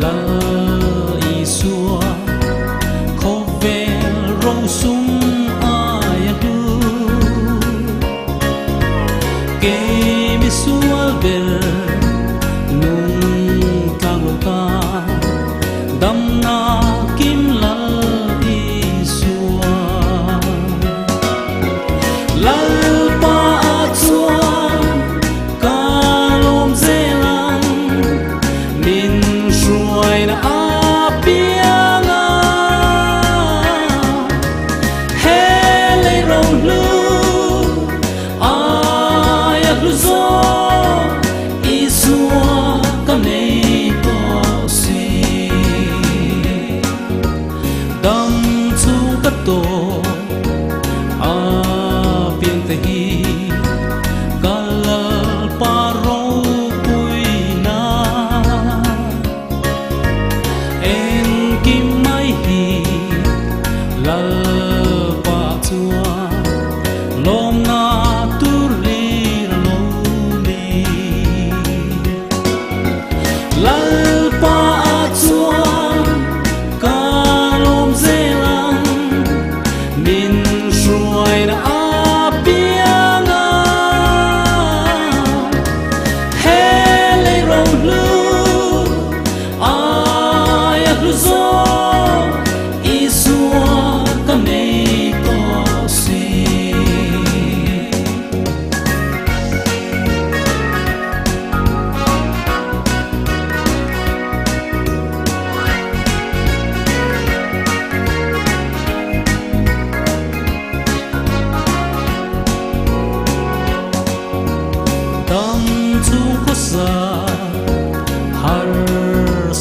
la i xua khô về rong sung ai du ke mi xua về nung tang lo ta dam na kim la i xua la pa xua to a pian te hi galal paro puina en kim mai hi lal pa chua lom na turi lo ni lal pa chua min ruai na apianga hele rong lu ai lu zo isua kame to si tam chu ko sa har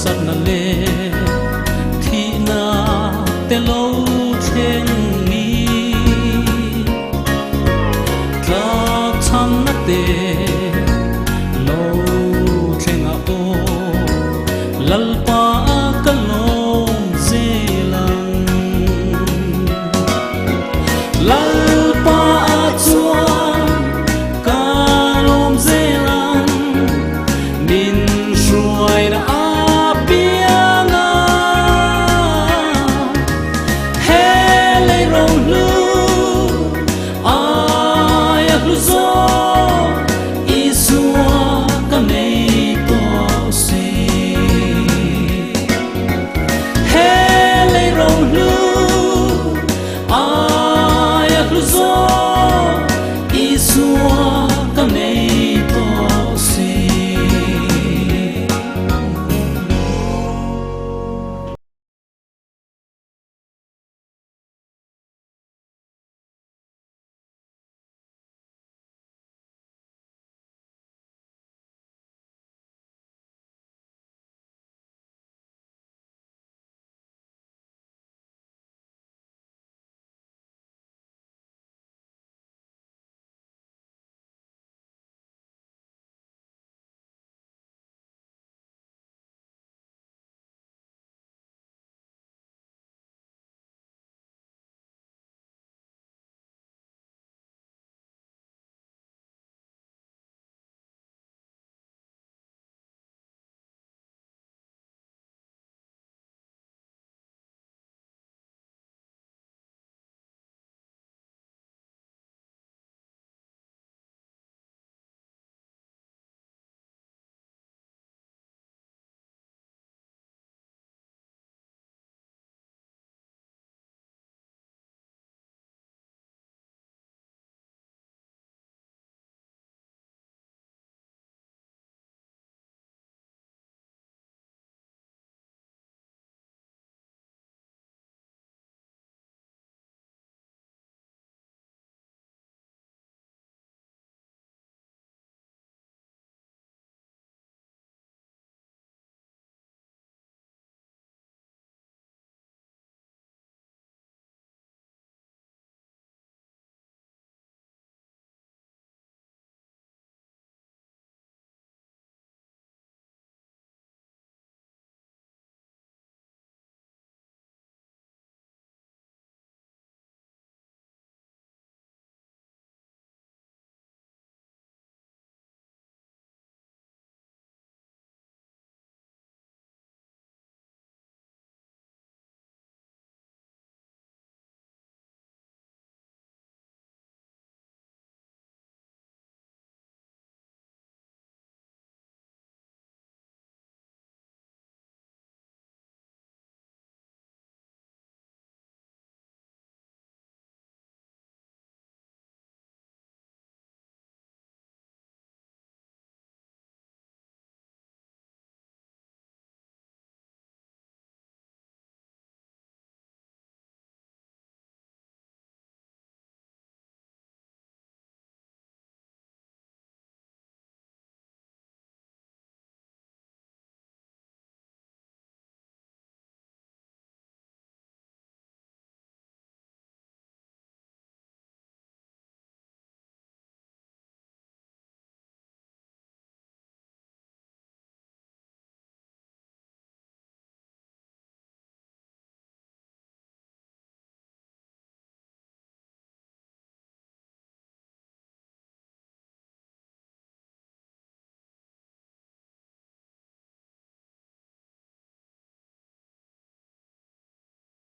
sat na le thi na te lo chen ni ka cham na te lo chen a o lal pa